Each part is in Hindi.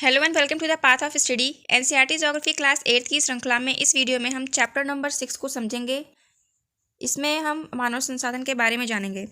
Hello and welcome to the path of study. NCERT geography class 8 की श्रृंखला में इस वीडियो में हम चैप्टर नंबर 6 को समझेंगे। इसमें हम मानव संसाधन के बारे में जानेंगे।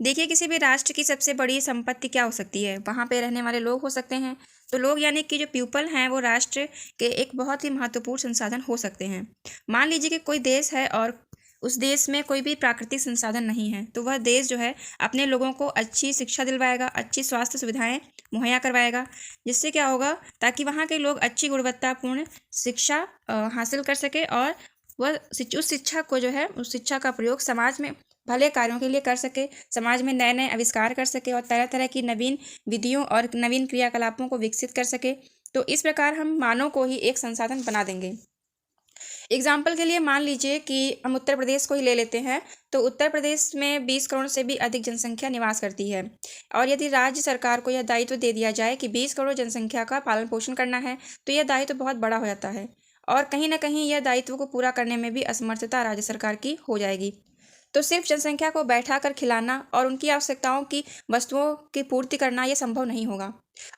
देखिए, किसी भी राष्ट्र की सबसे बड़ी संपत्ति क्या हो सकती है? वहाँ पे रहने वाले लोग हो सकते हैं। तो लोग यानी कि जो पीपल हैं वो राष्ट्र के एक बहुत ही महत्वपूर्ण संसाधन हो सकते हैं। मान लीजिए कि कोई देश है और उस देश में कोई भी प्राकृतिक संसाधन नहीं है, तो वह देश जो है अपने लोगों को अच्छी शिक्षा दिलवाएगा, अच्छी स्वास्थ्य सुविधाएं मुहैया करवाएगा, जिससे क्या होगा, ताकि वहाँ के लोग अच्छी गुणवत्तापूर्ण शिक्षा हासिल कर सके और वह उस शिक्षा को जो है उस शिक्षा का प्रयोग समाज में भले कार्यों के लिए कर सके, समाज में नए नए आविष्कार कर सके और तरह तरह की नवीन विधियों और नवीन क्रियाकलापों को विकसित कर सके। तो इस प्रकार हम मानव को ही एक संसाधन बना देंगे। एग्जाम्पल के लिए मान लीजिए कि हम उत्तर प्रदेश को ही ले लेते हैं। तो उत्तर प्रदेश में 20 करोड़ से भी अधिक जनसंख्या निवास करती है और यदि राज्य सरकार को यह दायित्व दे दिया जाए कि 20 करोड़ जनसंख्या का पालन पोषण करना है, तो यह दायित्व बहुत बड़ा हो जाता है और कहीं ना कहीं यह दायित्व को पूरा करने में भी असमर्थता राज्य सरकार की हो जाएगी। तो सिर्फ जनसंख्या को बैठाकर खिलाना और उनकी आवश्यकताओं की वस्तुओं की पूर्ति करना यह संभव नहीं होगा।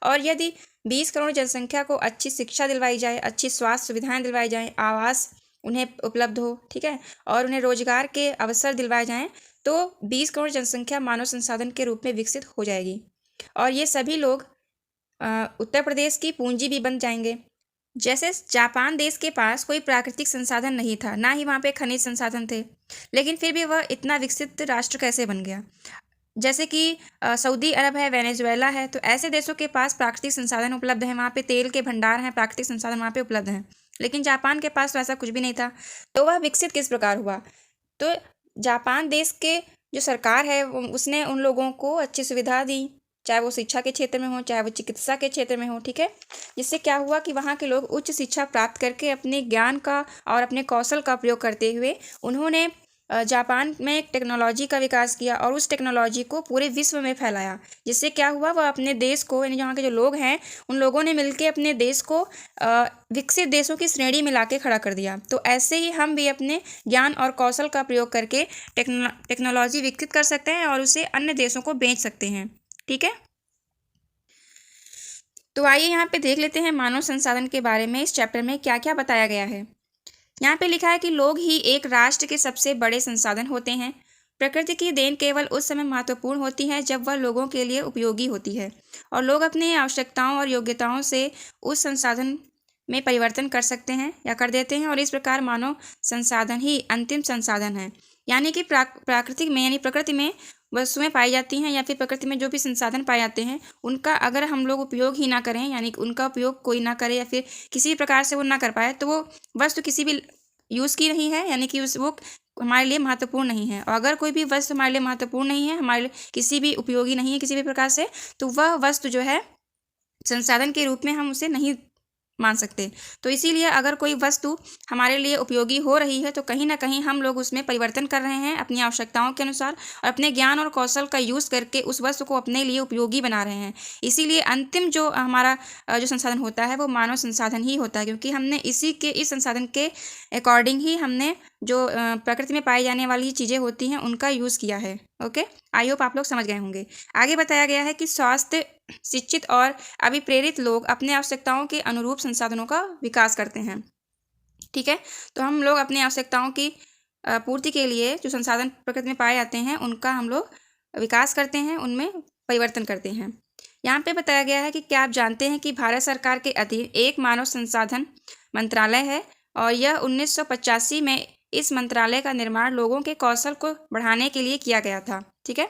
और यदि 20 करोड़ जनसंख्या को अच्छी शिक्षा दिलवाई जाए, अच्छी स्वास्थ्य सुविधाएं दिलवाई जाए, आवास उन्हें उपलब्ध हो, ठीक है, और उन्हें रोजगार के अवसर दिलवाए जाएं, तो 20 करोड़ जनसंख्या मानव संसाधन के रूप में विकसित हो जाएगी और ये सभी लोग उत्तर प्रदेश की पूंजी भी बन जाएंगे। जैसे जापान देश के पास कोई प्राकृतिक संसाधन नहीं था, ना ही वहाँ पे खनिज संसाधन थे, लेकिन फिर भी वह इतना विकसित राष्ट्र कैसे बन गया? जैसे कि सऊदी अरब है, वेनेजुएला है, तो ऐसे देशों के पास प्राकृतिक संसाधन उपलब्ध हैं, वहाँ पे तेल के भंडार हैं, प्राकृतिक संसाधन वहाँ पे उपलब्ध हैं। लेकिन जापान के पास तो ऐसा कुछ भी नहीं था। तो वह विकसित किस प्रकार हुआ? तो जापान देश के जो सरकार है उसने उन लोगों को अच्छी सुविधा दी, चाहे वो शिक्षा के क्षेत्र में हो, चाहे वो चिकित्सा के क्षेत्र में हो, ठीक है। जिससे क्या हुआ कि वहाँ के लोग उच्च शिक्षा प्राप्त करके अपने ज्ञान का और अपने कौशल का प्रयोग करते हुए उन्होंने जापान में एक टेक्नोलॉजी का विकास किया और उस टेक्नोलॉजी को पूरे विश्व में फैलाया। जिससे क्या हुआ, वह अपने देश को, यानी यहाँ के जो लोग हैं उन लोगों ने मिलकर अपने देश को विकसित देशों की श्रेणी में लाके खड़ा कर दिया। तो ऐसे ही हम भी अपने ज्ञान और कौशल का प्रयोग करके टेक्नोलॉजी विकसित कर सकते हैं और उसे अन्य देशों को बेच सकते हैं, ठीक है। तो आइए यहाँ पे देख लेते हैं मानव संसाधन के बारे में इस चैप्टर में क्या क्या बताया गया है। यहाँ पे लिखा है कि लोग ही एक राष्ट्र के सबसे बड़े संसाधन होते हैं। प्रकृति की देन केवल उस समय महत्वपूर्ण होती है जब वह लोगों के लिए उपयोगी होती है और लोग अपनी आवश्यकताओं और योग्यताओं से उस संसाधन में परिवर्तन कर सकते हैं या कर देते हैं और इस प्रकार मानव संसाधन ही अंतिम संसाधन है। यानी कि प्राकृतिक में, यानी प्रकृति में वस्तुएं पाई जाती हैं या फिर प्रकृति में जो भी संसाधन पाए जाते हैं उनका अगर हम लोग उपयोग ही ना करें, यानी कि उनका उपयोग कोई ना करे या फिर किसी प्रकार से वो ना कर पाए, तो वो वस्तु किसी भी यूज़ की नहीं है, यानी कि वो हमारे लिए महत्वपूर्ण नहीं है। और अगर कोई भी वस्तु हमारे लिए महत्वपूर्ण नहीं है, हमारे लिए किसी भी उपयोगी नहीं है किसी भी प्रकार से, तो वह वस्तु जो है संसाधन के रूप में हम उसे नहीं मान सकते। तो इसीलिए अगर कोई वस्तु हमारे लिए उपयोगी हो रही है तो कहीं ना कहीं हम लोग उसमें परिवर्तन कर रहे हैं अपनी आवश्यकताओं के अनुसार और अपने ज्ञान और कौशल का यूज़ करके उस वस्तु को अपने लिए उपयोगी बना रहे हैं। इसीलिए अंतिम जो हमारा जो संसाधन होता है वो मानव संसाधन ही होता है, क्योंकि हमने इस संसाधन के अकॉर्डिंग ही हमने जो प्रकृति में पाई जाने वाली चीज़ें होती हैं उनका यूज़ किया है। ओके, आई होप आप लोग समझ गए होंगे। आगे बताया गया है कि स्वास्थ्य, शिक्षित और अभिप्रेरित लोग अपने आवश्यकताओं के अनुरूप संसाधनों का विकास करते हैं, ठीक है। तो हम लोग अपनी आवश्यकताओं की पूर्ति के लिए जो संसाधन प्रकृति में पाए जाते हैं उनका हम लोग विकास करते हैं, उनमें परिवर्तन करते हैं। यहाँ पे बताया गया है कि क्या आप जानते हैं कि भारत सरकार के अधीन एक मानव संसाधन मंत्रालय है और यह 1985 में इस मंत्रालय का निर्माण लोगों के कौशल को बढ़ाने के लिए किया गया था, ठीक है।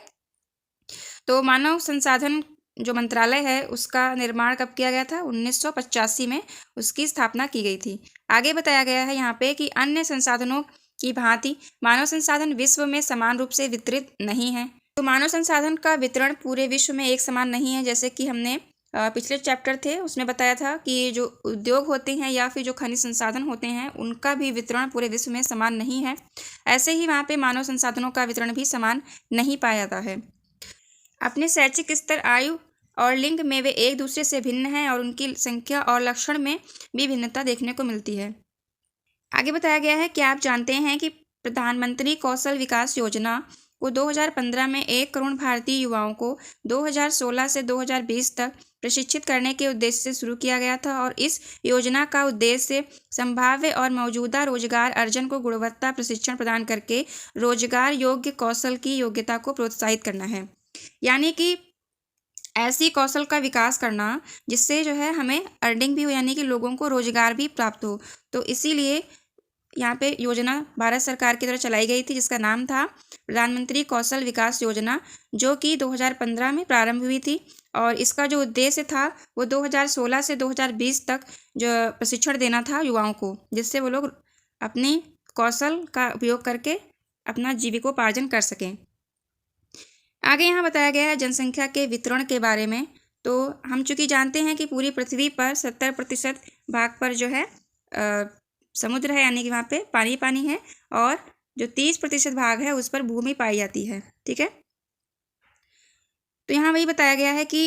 तो मानव संसाधन जो मंत्रालय है उसका निर्माण कब किया गया था? 1985 में उसकी स्थापना की गई थी। आगे बताया गया है यहाँ पे कि अन्य संसाधनों की भांति मानव संसाधन विश्व में समान रूप से वितरित नहीं है। तो मानव संसाधन का वितरण पूरे विश्व में एक समान नहीं है। जैसे कि हमने पिछले चैप्टर थे उसमें बताया था कि जो उद्योग होते हैं या फिर जो खनिज संसाधन होते हैं उनका भी वितरण पूरे विश्व में समान नहीं है। ऐसे ही वहाँ पे मानव संसाधनों का वितरण भी समान नहीं पाया जाता है। अपने शैक्षिक स्तर, आयु और लिंग में वे एक दूसरे से भिन्न हैं और उनकी संख्या और लक्षण में भी भिन्नता देखने को मिलती है। आगे बताया गया है कि आप जानते हैं कि प्रधानमंत्री कौशल विकास योजना को 2015 में 1 करोड़ भारतीय युवाओं को 2016 से 2020 तक प्रशिक्षित करने के उद्देश्य से शुरू किया गया था और इस योजना का उद्देश्य संभाव्य और मौजूदा रोजगार अर्जन को गुणवत्ता प्रशिक्षण प्रदान करके रोजगार योग्य कौशल की योग्यता को प्रोत्साहित करना है। यानी कि ऐसी कौशल का विकास करना जिससे जो है हमें अर्निंग भी हो, यानी कि लोगों को रोजगार भी प्राप्त हो। तो इसीलिए यहाँ पे योजना भारत सरकार की तरफ चलाई गई थी जिसका नाम था प्रधानमंत्री कौशल विकास योजना, जो कि 2015 में प्रारंभ हुई थी। और इसका जो उद्देश्य था वो 2016 से 2020 तक जो प्रशिक्षण देना था युवाओं को, जिससे वो लोग अपनी कौशल का उपयोग करके अपना जीविकोपार्जन कर सकें। आगे यहाँ बताया गया है जनसंख्या के वितरण के बारे में। तो हम चूँकि जानते हैं कि पूरी पृथ्वी पर 70% भाग पर जो है समुद्र है, यानी कि वहाँ पे पानी पानी है, और जो 30% भाग है उस पर भूमि पाई जाती है। ठीक है, तो यहाँ वही बताया गया है कि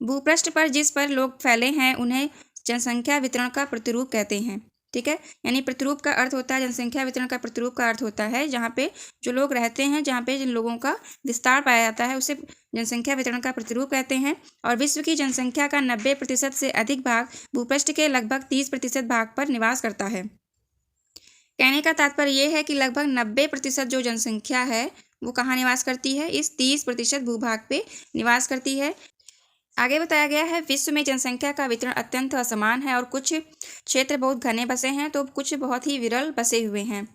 भूपृष्ठ पर जिस पर लोग फैले हैं उन्हें जनसंख्या वितरण का प्रतिरूप कहते हैं। ठीक है, यानी प्रतिरूप का अर्थ होता है, जनसंख्या वितरण का प्रतिरूप का अर्थ होता है जहाँ पे जो लोग रहते हैं, जहाँ पे जिन लोगों का विस्तार पाया जाता है उसे जनसंख्या वितरण का प्रतिरूप कहते हैं। और विश्व की जनसंख्या का 90% से अधिक भाग भूपृष्ठ के लगभग 30% भाग पर निवास करता है। कहने का तात्पर्य यह है कि लगभग 90% जो जनसंख्या है वो कहाँ निवास करती है, इस 30% भूभाग पे निवास करती है। आगे बताया गया है विश्व में जनसंख्या का वितरण अत्यंत असमान है और कुछ क्षेत्र बहुत घने बसे हैं तो कुछ बहुत ही विरल बसे हुए हैं।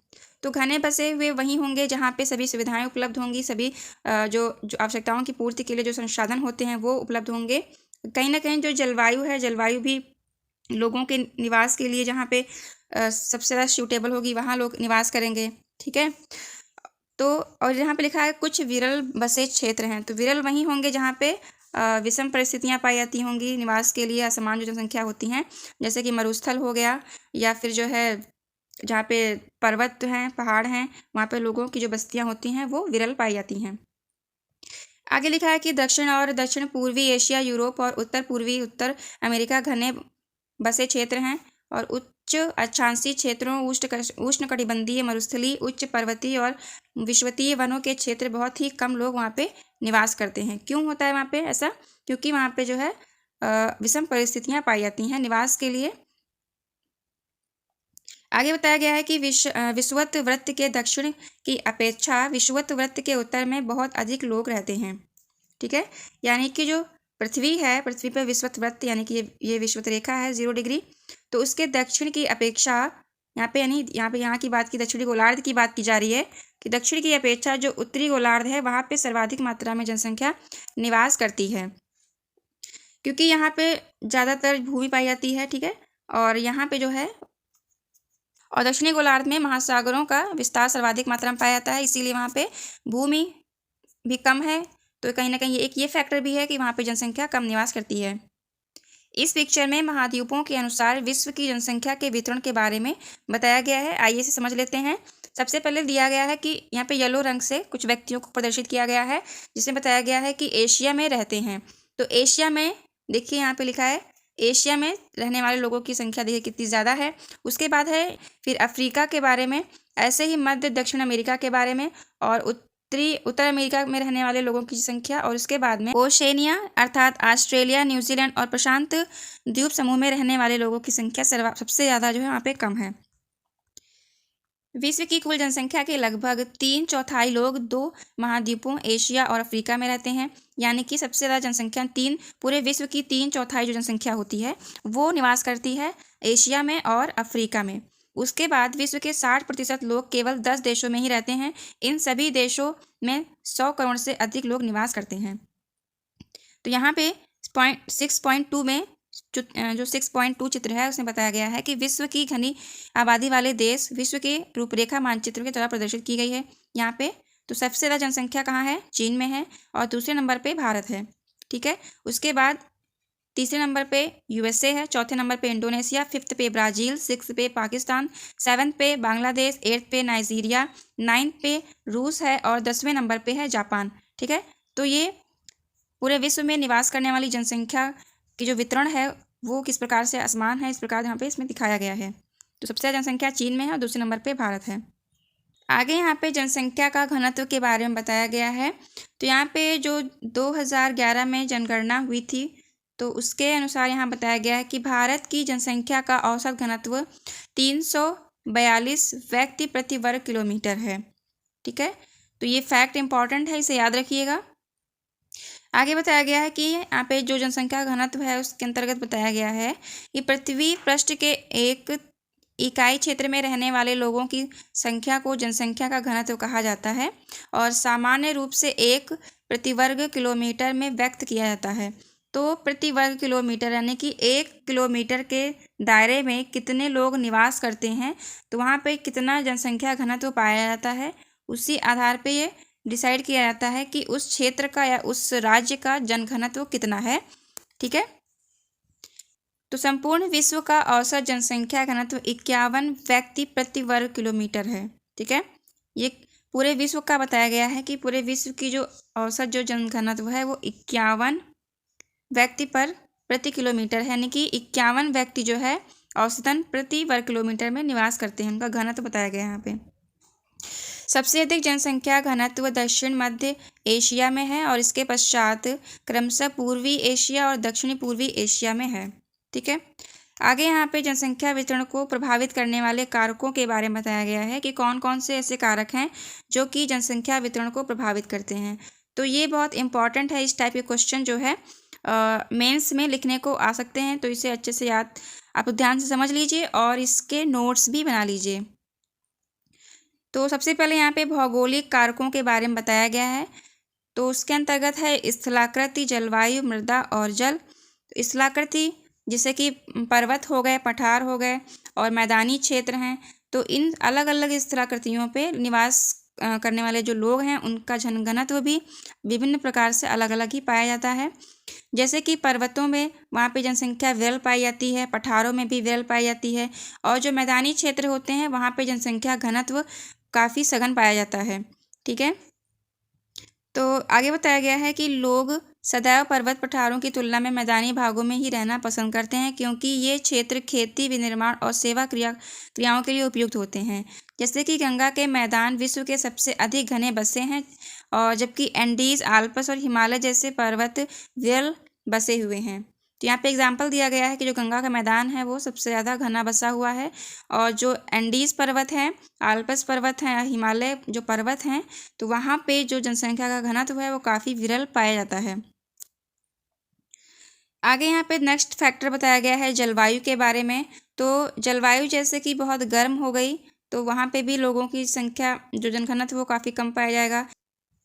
तो घने बसे हुए वहीं होंगे जहाँ पे सभी सुविधाएं उपलब्ध होंगी, सभी जो आवश्यकताओं की पूर्ति के लिए जो संसाधन होते हैं वो उपलब्ध होंगे। कहीं ना कहीं जो जलवायु है, जलवायु भी लोगों के निवास के लिए जहाँ पे सबसे ज़्यादा सूटेबल होगी वहाँ लोग निवास करेंगे। ठीक है, तो और यहाँ पे लिखा है कुछ विरल बसे क्षेत्र हैं, तो विरल वहीं होंगे जहाँ पे विषम परिस्थितियाँ पाई जाती होंगी निवास के लिए, असमान जो जनसंख्या होती हैं, जैसे कि मरुस्थल हो गया, या फिर जो है जहाँ पे पर्वत हैं, पहाड़ हैं, वहाँ पे लोगों की जो बस्तियाँ होती हैं वो विरल पाई जाती हैं। आगे लिखा है कि दक्षिण और दक्षिण पूर्वी एशिया, यूरोप और उत्तर पूर्वी उत्तर अमेरिका घने बसे क्षेत्र हैं और उच्च अक्षांशीय क्षेत्रों, उष्णकटिबंधीय, मरुस्थलीय, उच्च पर्वतीय और विषुवतीय वनों के क्षेत्र बहुत ही कम लोग वहाँ पे निवास करते हैं। क्यों होता है वहाँ पे ऐसा? क्योंकि वहाँ पे जो है विषम परिस्थितियाँ पाई जाती हैं निवास के लिए। आगे बताया गया है कि विषुवत वृत्त के दक्षिण की अपेक्षा विषुवत वृत्त के उत्तर में बहुत अधिक लोग रहते हैं। ठीक है, यानी कि जो पृथ्वी है, पृथ्वी पर विषुवत वृत्त यानी कि ये विषुवत रेखा है 0 डिग्री, तो उसके दक्षिण की अपेक्षा यहाँ पे, यानी यहाँ की बात की, दक्षिणी गोलार्ध की बात की जा रही है कि दक्षिण की अपेक्षा जो उत्तरी गोलार्ध है वहाँ पे सर्वाधिक मात्रा में जनसंख्या निवास करती है, क्योंकि यहाँ पे ज़्यादातर भूमि पाई जाती है। ठीक है, और यहाँ पे जो है और दक्षिणी गोलार्ध में महासागरों का विस्तार सर्वाधिक मात्रा में पाया जाता है, इसीलिए वहाँ पे भूमि भी कम है। तो कहीं ना कहीं एक ये फैक्टर भी है कि वहाँ पे जनसंख्या कम निवास करती है। इस पिक्चर में महाद्वीपों के अनुसार विश्व की जनसंख्या के वितरण के बारे में बताया गया है। आइए इसे समझ लेते हैं। सबसे पहले दिया गया है कि यहाँ पे येलो रंग से कुछ व्यक्तियों को प्रदर्शित किया गया है, जिसमें बताया गया है कि एशिया में रहते हैं। तो एशिया में देखिए यहाँ पे लिखा है एशिया में रहने वाले लोगों की संख्या देखिए कितनी ज़्यादा है। उसके बाद है फिर अफ्रीका के बारे में, ऐसे ही मध्य दक्षिण अमेरिका के बारे में, और उत्तर अमेरिका में रहने वाले लोगों की संख्या, और उसके बाद में ओशेनिया अर्थात ऑस्ट्रेलिया, न्यूजीलैंड और प्रशांत द्वीप समूह में रहने वाले लोगों की संख्या सबसे ज़्यादा जो है वहाँ पे कम है। विश्व की कुल जनसंख्या के लगभग 3/4 लोग 2 महाद्वीपों एशिया और अफ्रीका में रहते हैं, यानी कि सबसे ज़्यादा जनसंख्या पूरे विश्व की 3/4 जो जनसंख्या होती है वो निवास करती है एशिया में और अफ्रीका में। उसके बाद विश्व के 60% लोग केवल 10 देशों में ही रहते हैं। इन सभी देशों में 100 करोड़ से अधिक लोग निवास करते हैं। तो यहाँ पे 6.2 में जो 6.2 चित्र है उसमें बताया गया है कि विश्व की घनी आबादी वाले देश विश्व के रूपरेखा मानचित्र के द्वारा प्रदर्शित की गई है। यहाँ पे तो सबसे ज़्यादा जनसंख्या कहाँ है? चीन में है, और दूसरे नंबर पे भारत है। ठीक है, उसके बाद तीसरे नंबर पे यूएसए है, चौथे नंबर पे इंडोनेशिया, 5th पे ब्राज़ील, 6th पे पाकिस्तान, 7th पे बांग्लादेश, 8th पे नाइजीरिया, 9th पे रूस है, और 10वें नंबर पे है जापान। ठीक है, तो ये पूरे विश्व में निवास करने वाली जनसंख्या की जो वितरण है वो किस प्रकार से आसमान है, इस प्रकार यहाँ पे इसमें दिखाया गया है। तो सबसे ज़्यादा जनसंख्या चीन में है और दूसरे नंबर पे भारत है। आगे यहाँ पे जनसंख्या का घनत्व के बारे में बताया गया है। तो यहाँ पे जो 2011 में जनगणना हुई थी तो उसके अनुसार यहाँ बताया गया है कि भारत की जनसंख्या का औसत घनत्व 342 व्यक्ति प्रति वर्ग किलोमीटर है। ठीक है, तो ये फैक्ट इम्पॉर्टेंट है, इसे याद रखिएगा। आगे बताया गया है कि यहाँ पे जो जनसंख्या घनत्व है उसके अंतर्गत बताया गया है कि पृथ्वी पृष्ठ के एक इकाई क्षेत्र में रहने वाले लोगों की संख्या को जनसंख्या का घनत्व कहा जाता है और सामान्य रूप से 1 प्रति वर्ग किलोमीटर में व्यक्त किया जाता है। तो प्रति वर्ग किलोमीटर यानी कि 1 किलोमीटर के दायरे में कितने लोग निवास करते हैं, तो वहाँ पे कितना जनसंख्या घनत्व पाया जाता है, उसी आधार पे ये डिसाइड किया जाता है कि उस क्षेत्र का या उस राज्य का जनघनत्व कितना है। ठीक है, तो संपूर्ण विश्व का औसत जनसंख्या घनत्व 51 व्यक्ति प्रति वर्ग किलोमीटर है। ठीक है, ये पूरे विश्व का बताया गया है कि पूरे विश्व की जो औसत जो जनघनत्व है वो 51 व्यक्ति पर प्रति किलोमीटर है, यानी कि 51 व्यक्ति जो है औसतन प्रति वर्ग किलोमीटर में निवास करते हैं, उनका घनत्व बताया गया है यहाँ पे। सबसे अधिक जनसंख्या घनत्व दक्षिण मध्य एशिया में है और इसके पश्चात क्रमशः पूर्वी एशिया और दक्षिणी पूर्वी एशिया में है। ठीक है, आगे यहाँ पे जनसंख्या वितरण को प्रभावित करने वाले कारकों के बारे में बताया गया है कि कौन कौन से ऐसे कारक हैं जो कि जनसंख्या वितरण को प्रभावित करते हैं। तो ये बहुत इंपॉर्टेंट है, इस टाइप के क्वेश्चन जो है मेंस में लिखने को आ सकते हैं, तो इसे अच्छे से याद आप ध्यान से समझ लीजिए और इसके नोट्स भी बना लीजिए। तो सबसे पहले यहाँ पे भौगोलिक कारकों के बारे में बताया गया है। तो उसके अंतर्गत है स्थलाकृति, जलवायु, मृदा और जल। तो स्थलाकृति जैसे कि पर्वत हो गए, पठार हो गए और मैदानी क्षेत्र हैं, तो इन अलग अलग स्थलाकृतियों पे निवास करने वाले जो लोग हैं उनका जनघनत्व भी विभिन्न प्रकार से अलग अलग ही पाया जाता है। जैसे कि पर्वतों में वहाँ पे जनसंख्या विरल पाई जाती है, पठारों में भी विरल पाई जाती है और जो मैदानी क्षेत्र होते हैं वहाँ पे जनसंख्या घनत्व काफ़ी सघन पाया जाता है। ठीक है, तो आगे बताया गया है कि लोग सदैव पर्वत पठारों की तुलना में मैदानी भागों में ही रहना पसंद करते हैं क्योंकि ये क्षेत्र खेती, विनिर्माण और सेवा क्रियाओं के लिए उपयुक्त होते हैं। जैसे कि गंगा के मैदान विश्व के सबसे अधिक घने बसे हैं और जबकि एंडीज, आल्प्स और हिमालय जैसे पर्वत विरल बसे हुए हैं। तो यहाँ पे एग्जाम्पल दिया गया है कि जो गंगा का मैदान है वो सबसे ज़्यादा घना बसा हुआ है और जो एंडीज पर्वत हैं, आल्प्स पर्वत हैं, हिमालय जो पर्वत हैं, तो वहाँ पे जो जनसंख्या का घनत्व है वो काफ़ी विरल पाया जाता है। आगे यहाँ पे नेक्स्ट फैक्टर बताया गया है जलवायु के बारे में। तो जलवायु जैसे कि बहुत गर्म हो गई तो वहाँ पे भी लोगों की संख्या जो जनघनत्व वो काफ़ी कम पाया जाएगा,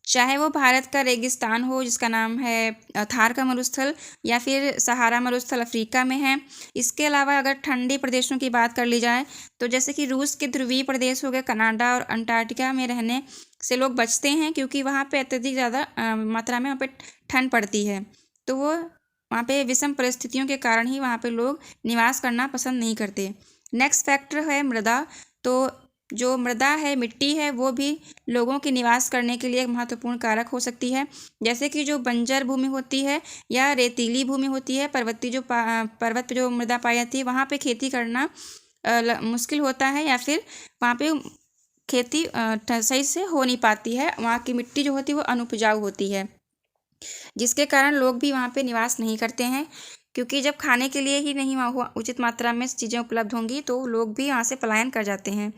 चाहे वो भारत का रेगिस्तान हो जिसका नाम है थार का मरुस्थल या फिर सहारा मरुस्थल अफ्रीका में है। इसके अलावा अगर ठंडी प्रदेशों की बात कर ली जाए तो जैसे कि रूस के ध्रुवीय प्रदेश हो गए, कनाडा और अंटार्कटिका में रहने से लोग बचते हैं क्योंकि वहाँ पे अत्यधिक ज़्यादा मात्रा में वहाँ पे ठंड पड़ती है, तो वो वहाँ पे विषम परिस्थितियों के कारण ही वहाँ पे लोग निवास करना पसंद नहीं करते। नेक्स्ट फैक्टर है मृदा। तो जो मृदा है, मिट्टी है, वो भी लोगों के निवास करने के लिए एक महत्वपूर्ण कारक हो सकती है। जैसे कि जो बंजर भूमि होती है या रेतीली भूमि होती है, पर्वतीय जो पर्वत पे जो मृदा पाई जाती है वहाँ पे खेती करना मुश्किल होता है या फिर वहाँ पे खेती सही से हो नहीं पाती है। वहाँ की मिट्टी जो होती है वो अनुपजाऊ होती है, जिसके कारण लोग भी वहाँ पे निवास नहीं करते हैं क्योंकि जब खाने के लिए ही नहीं वहाँ उचित मात्रा में चीज़ें उपलब्ध होंगी तो लोग भी यहाँ से पलायन कर जाते हैं।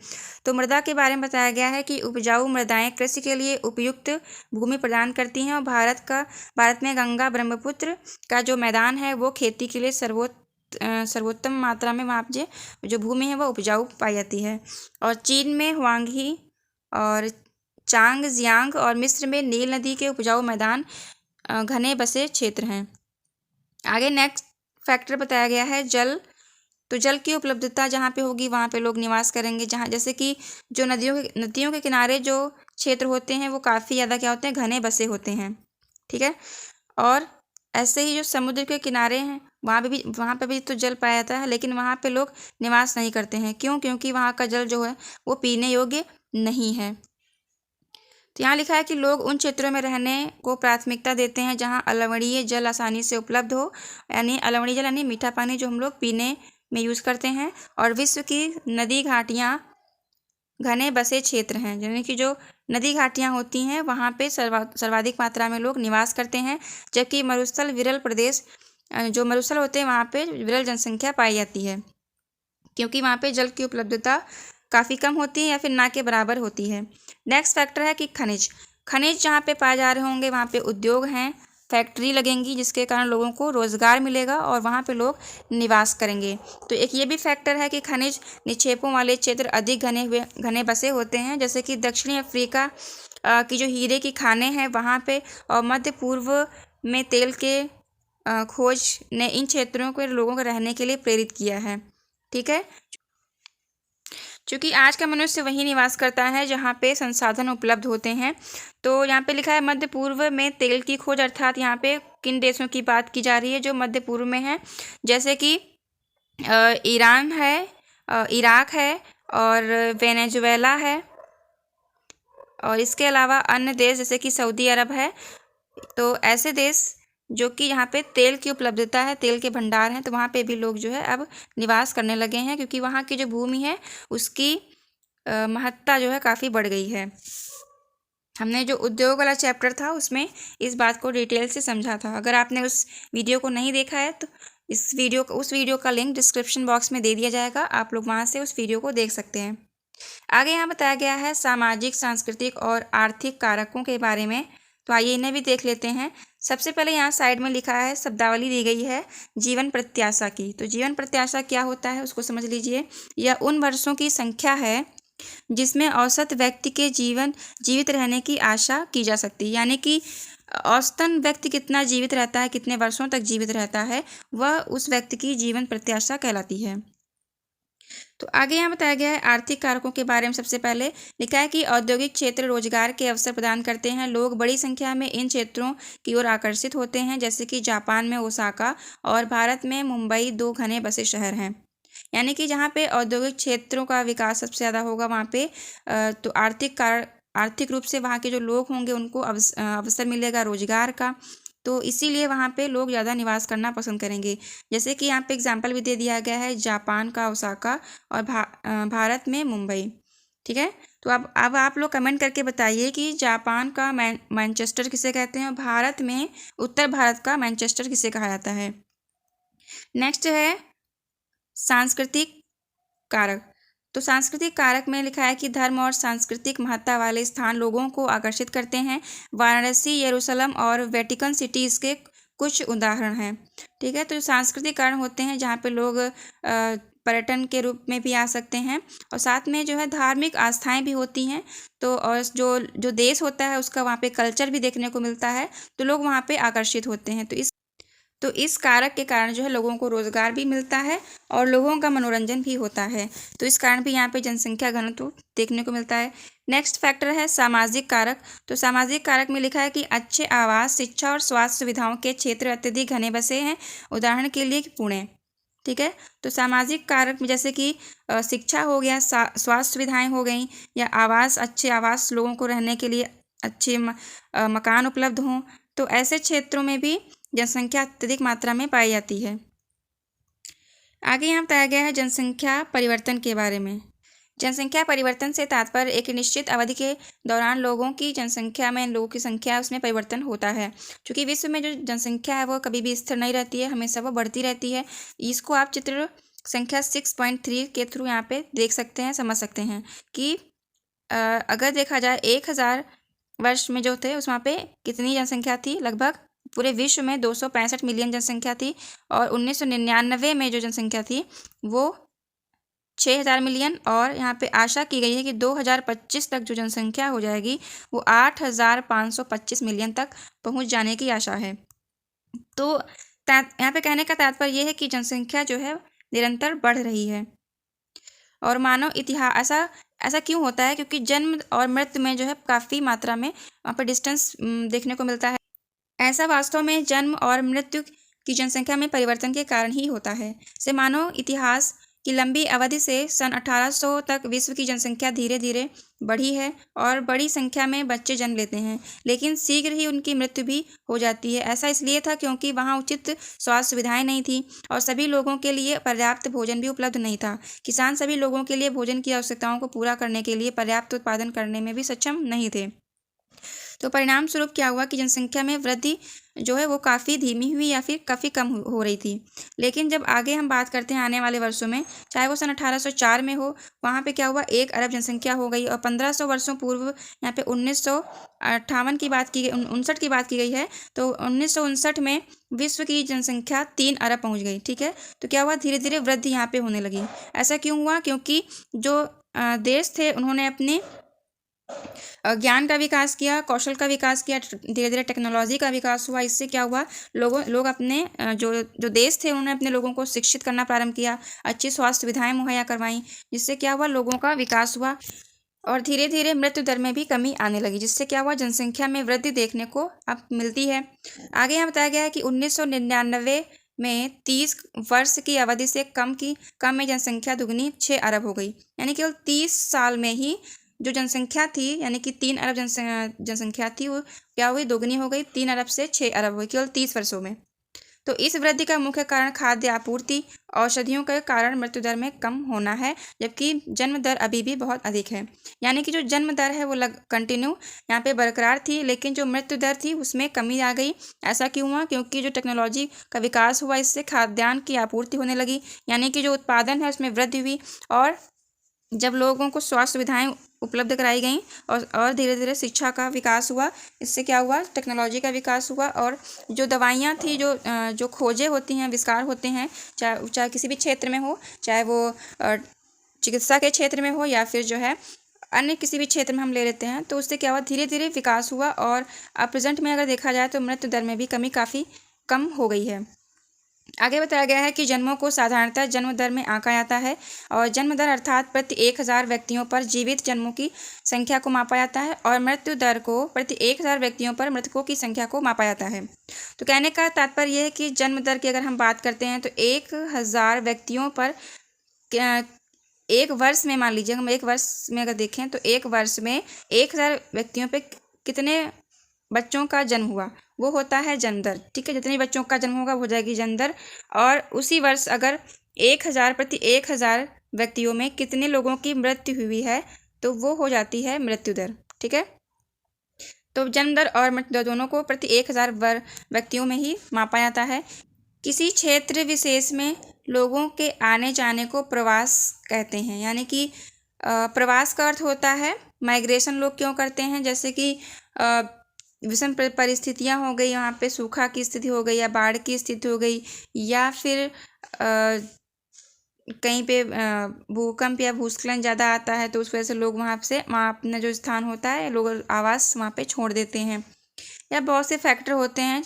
तो मृदा के बारे में बताया गया है कि उपजाऊ मृदाएं कृषि के लिए उपयुक्त भूमि प्रदान करती हैं और भारत में गंगा ब्रह्मपुत्र का जो मैदान है वो खेती के लिए सर्वोत्तम मात्रा में वहाँ जो भूमि है वो उपजाऊ पाई जाती है। और चीन में हुआंगी और चांगजियांग और मिस्र में नील नदी के उपजाऊ मैदान घने बसे क्षेत्र हैं। आगे नेक्स्ट फैक्टर बताया गया है जल। तो जल की उपलब्धता जहाँ पे होगी वहाँ पे लोग निवास करेंगे, जहाँ जैसे कि जो नदियों के किनारे जो क्षेत्र होते हैं वो काफ़ी ज़्यादा क्या होते हैं, घने बसे होते हैं। ठीक है, और ऐसे ही जो समुद्र के किनारे हैं वहाँ पे भी तो जल पाया जाता है, लेकिन वहाँ पे लोग निवास नहीं करते हैं। क्यों? क्योंकि वहाँ का जल जो है वो पीने योग्य नहीं है। तो यहाँ लिखा है कि लोग उन क्षेत्रों में रहने को प्राथमिकता देते हैं जहाँ अलवणीय जल आसानी से उपलब्ध हो, यानी अलवणीय जल यानी मीठा पानी जो हम लोग पीने में यूज़ करते हैं। और विश्व की नदी घाटियाँ घने बसे क्षेत्र हैं, यानी कि जो नदी घाटियाँ होती हैं वहाँ पे सर्वाधिक मात्रा में लोग निवास करते हैं, जबकि मरुस्थल विरल प्रदेश, जो मरुस्थल होते हैं वहाँ पे विरल जनसंख्या पाई जाती है, क्योंकि वहाँ पे जल की उपलब्धता काफ़ी कम होती है या फिर ना के बराबर होती है। नेक्स्ट फैक्टर है कि खनिज जहाँ पे पाए जा रहे होंगे वहाँ पे उद्योग हैं, फैक्ट्री लगेंगी, जिसके कारण लोगों को रोज़गार मिलेगा और वहाँ पे लोग निवास करेंगे। तो एक ये भी फैक्टर है कि खनिज निक्षेपों वाले क्षेत्र अधिक घने बसे होते हैं, जैसे कि दक्षिणी अफ्रीका की जो हीरे की खानें हैं वहाँ पे, और मध्य पूर्व में तेल के खोज ने इन क्षेत्रों के लोगों को रहने के लिए प्रेरित किया है। ठीक है, क्योंकि आज का मनुष्य वहीं निवास करता है जहाँ पे संसाधन उपलब्ध होते हैं। तो यहाँ पे लिखा है मध्य पूर्व में तेल की खोज, अर्थात यहाँ पे किन देशों की बात की जा रही है जो मध्य पूर्व में है, जैसे कि ईरान है, इराक है और वेनेजुएला है, और इसके अलावा अन्य देश जैसे कि सऊदी अरब है। तो ऐसे देश जो कि यहाँ पे तेल की उपलब्धता है, तेल के भंडार हैं, तो वहाँ पे भी लोग जो है अब निवास करने लगे हैं, क्योंकि वहाँ की जो भूमि है उसकी महत्ता जो है काफ़ी बढ़ गई है। हमने जो उद्योग वाला चैप्टर था उसमें इस बात को डिटेल से समझा था। अगर आपने उस वीडियो को नहीं देखा है तो उस वीडियो का लिंक डिस्क्रिप्शन बॉक्स में दे दिया जाएगा, आप लोग वहाँ से उस वीडियो को देख सकते हैं। आगे यहाँ बताया गया है सामाजिक, सांस्कृतिक और आर्थिक कारकों के बारे में, तो आइए इन्हें भी देख लेते हैं। सबसे पहले यहाँ साइड में लिखा है, शब्दावली दी गई है जीवन प्रत्याशा की। तो जीवन प्रत्याशा क्या होता है उसको समझ लीजिए। यह उन वर्षों की संख्या है जिसमें औसत व्यक्ति के जीवित रहने की आशा की जा सकती है, यानी कि औसतन व्यक्ति कितना जीवित रहता है, कितने वर्षों तक जीवित रहता है, वह उस व्यक्ति की जीवन प्रत्याशा कहलाती है। तो आगे यहाँ बताया गया है आर्थिक कारकों के बारे में। सबसे पहले लिखा है कि औद्योगिक क्षेत्र रोजगार के अवसर प्रदान करते हैं, लोग बड़ी संख्या में इन क्षेत्रों की ओर आकर्षित होते हैं, जैसे कि जापान में ओसाका और भारत में मुंबई 2 घने बसे शहर हैं। यानी कि जहाँ पे औद्योगिक क्षेत्रों का विकास सबसे ज़्यादा होगा वहाँ पे तो आर्थिक रूप से वहाँ के जो लोग होंगे उनको अवसर मिलेगा रोजगार का, तो इसीलिए वहाँ पे लोग ज़्यादा निवास करना पसंद करेंगे। जैसे कि यहाँ पे एग्जाम्पल भी दे दिया गया है, जापान का ओसाका और भारत में मुंबई। ठीक है, तो अब आप लोग कमेंट करके बताइए कि जापान का मैनचेस्टर किसे कहते हैं और भारत में उत्तर भारत का मैनचेस्टर किसे कहा जाता है। नेक्स्ट है सांस्कृतिक कारक। तो सांस्कृतिक कारक में लिखा है कि धर्म और सांस्कृतिक महत्ता वाले स्थान लोगों को आकर्षित करते हैं। वाराणसी, यरूशलेम और वेटिकन सिटी इसके कुछ उदाहरण हैं। ठीक है, तो सांस्कृतिक कारण होते हैं जहाँ पे लोग पर्यटन के रूप में भी आ सकते हैं, और साथ में जो है धार्मिक आस्थाएं भी होती हैं। तो और जो देश होता है उसका वहाँ पे कल्चर भी देखने को मिलता है, तो लोग वहाँ पे आकर्षित होते हैं। तो इस कारक के कारण जो है लोगों को रोजगार भी मिलता है और लोगों का मनोरंजन भी होता है, तो इस कारण भी यहाँ पे जनसंख्या घनत्व देखने को मिलता है। नेक्स्ट फैक्टर है सामाजिक कारक। तो सामाजिक कारक में लिखा है कि अच्छे आवास, शिक्षा और स्वास्थ्य सुविधाओं के क्षेत्र अत्यधिक घने बसे हैं, उदाहरण के लिए पुणे। ठीक है, तो सामाजिक कारक में जैसे कि शिक्षा हो गया, स्वास्थ्य सुविधाएँ हो गई, या अच्छे आवास, लोगों को रहने के लिए अच्छे मकान उपलब्ध हों, तो ऐसे क्षेत्रों में भी जनसंख्या अत्यधिक मात्रा में पाई जाती है। आगे यहाँ बताया गया है जनसंख्या परिवर्तन के बारे में। जनसंख्या परिवर्तन से तात्पर्य एक निश्चित अवधि के दौरान लोगों की जनसंख्या में लोगों की संख्या उसमें परिवर्तन होता है। क्योंकि विश्व में जो जनसंख्या है वो कभी भी स्थिर नहीं रहती है, हमेशा वो बढ़ती रहती है। इसको आप चित्र संख्या 6.3 के थ्रू यहाँ पे देख सकते हैं, समझ सकते हैं कि अगर देखा जाए 1000 वर्ष में जो थे उस वहाँ पे कितनी जनसंख्या थी, लगभग पूरे विश्व में 265 मिलियन जनसंख्या थी, और 1999 में जो जनसंख्या थी वो 6000 मिलियन, और यहाँ पे आशा की गई है कि 2025 तक जो जनसंख्या हो जाएगी वो 8525 मिलियन तक पहुँच जाने की आशा है। तो यहाँ पे कहने का तात्पर्य ये है कि जनसंख्या जो है निरंतर बढ़ रही है। और मानव इतिहास ऐसा क्यों होता है, क्योंकि जन्म और मृत्यु में जो है काफ़ी मात्रा में वहाँ पर डिस्टेंस देखने को मिलता है। ऐसा वास्तव में जन्म और मृत्यु की जनसंख्या में परिवर्तन के कारण ही होता है। से मानव इतिहास कि लंबी अवधि से सन 1800 तक विश्व की जनसंख्या धीरे धीरे बढ़ी है और बड़ी संख्या में बच्चे जन्म लेते हैं, लेकिन शीघ्र ही उनकी मृत्यु भी हो जाती है। ऐसा इसलिए था क्योंकि वहाँ उचित स्वास्थ्य सुविधाएं नहीं थी और सभी लोगों के लिए पर्याप्त भोजन भी उपलब्ध नहीं था। किसान सभी लोगों के लिए भोजन की आवश्यकताओं को पूरा करने के लिए पर्याप्त उत्पादन करने में भी सक्षम नहीं थे। तो परिणाम स्वरूप क्या हुआ कि जनसंख्या में वृद्धि जो है वो काफ़ी धीमी हुई या फिर काफ़ी कम हो रही थी। लेकिन जब आगे हम बात करते हैं आने वाले वर्षों में, चाहे वो सन 1804 में हो, वहाँ पे क्या हुआ 1 अरब जनसंख्या हो गई और 1500 वर्षों पूर्व यहाँ पे 1958 की बात की गई, 59 की बात की गई है। तो 1959 में विश्व की जनसंख्या 3 अरब पहुँच गई। ठीक है, तो क्या हुआ धीरे धीरे वृद्धि यहाँ पे होने लगी। ऐसा क्यों हुआ? क्योंकि जो देश थे उन्होंने अपने ज्ञान का विकास किया, कौशल का विकास किया, धीरे धीरे टेक्नोलॉजी का विकास हुआ। इससे क्या हुआ लोग अपने जो देश थे उन्होंने अपने लोगों को शिक्षित करना प्रारंभ किया, अच्छी स्वास्थ्य सुविधाएं मुहैया करवाईं, जिससे क्या हुआ लोगों का विकास हुआ और धीरे धीरे मृत्यु दर में भी कमी आने लगी, जिससे क्या हुआ जनसंख्या में वृद्धि देखने को अब मिलती है। आगे यहाँ बताया गया है कि 1999 में 30 वर्ष की अवधि से कम में जनसंख्या दुगनी 6 अरब हो गई। यानी केवल 30 साल में ही जो जनसंख्या थी यानी कि 3 अरब जनसंख्या थी वो क्या हुई दोगुनी हो गई, 3 अरब से 6 अरब हुई केवल 30 वर्षों में। तो इस वृद्धि का मुख्य कारण खाद्य आपूर्ति, औषधियों के कारण मृत्यु दर में कम होना है, जबकि जन्म दर अभी भी बहुत अधिक है। यानी कि जो जन्म दर है वो कंटिन्यू यहाँ पे बरकरार थी, लेकिन जो मृत्यु दर थी उसमें कमी आ गई। ऐसा क्यों हुआ? क्योंकि जो टेक्नोलॉजी का विकास हुआ इससे खाद्यान्न की आपूर्ति होने लगी, यानी कि जो उत्पादन है उसमें वृद्धि हुई और जब लोगों को स्वास्थ्य सुविधाएं उपलब्ध कराई गई और धीरे धीरे शिक्षा का विकास हुआ, इससे क्या हुआ टेक्नोलॉजी का विकास हुआ और जो दवाइयाँ थी जो खोजें होती हैं, आविष्कार होते हैं, चाहे किसी भी क्षेत्र में हो, चाहे वो चिकित्सा के क्षेत्र में हो या फिर जो है अन्य किसी भी क्षेत्र में हम ले लेते हैं, तो उससे क्या हुआ धीरे धीरे विकास हुआ और अब प्रेजेंट में अगर देखा जाए तो मृत्यु दर में भी कमी काफ़ी कम हो गई है। आगे बताया गया है कि जन्मों को साधारणतः जन्म दर में आंका जाता है और जन्म दर अर्थात प्रति 1000 व्यक्तियों पर जीवित जन्मों की संख्या को मापा जाता है और मृत्यु दर को प्रति 1000 व्यक्तियों पर मृतकों की संख्या को मापा जाता है। तो कहने का तात्पर्य यह है कि जन्म दर की अगर हम बात करते हैं तो 1000 व्यक्तियों पर एक वर्ष में, मान लीजिए हम एक वर्ष में अगर देखें तो एक वर्ष में 1000 व्यक्तियों पर कितने बच्चों का जन्म हुआ वो होता है जन्म दर। ठीक है, जितने बच्चों का जन्म होगा हो जाएगी जन्म दर और उसी वर्ष अगर 1000 प्रति 1000 व्यक्तियों में कितने लोगों की मृत्यु हुई है तो वो हो जाती है मृत्यु दर। ठीक है, तो जन्म दर और मृत्यु दर दोनों को प्रति 1000 व्यक्तियों में ही मापा जाता है। किसी क्षेत्र विशेष में लोगों के आने जाने को प्रवास कहते हैं, यानी कि प्रवास का अर्थ होता है माइग्रेशन। लोग क्यों करते हैं? जैसे कि विषम परिस्थितियाँ हो गई, वहाँ पे सूखा की स्थिति हो गई या बाढ़ की स्थिति हो गई या फिर कहीं पे भूकंप या भूस्खलन ज़्यादा आता है तो उस वजह से लोग वहाँ अपना जो स्थान होता है लोग आवास वहाँ पे छोड़ देते हैं या बहुत से फैक्टर होते हैं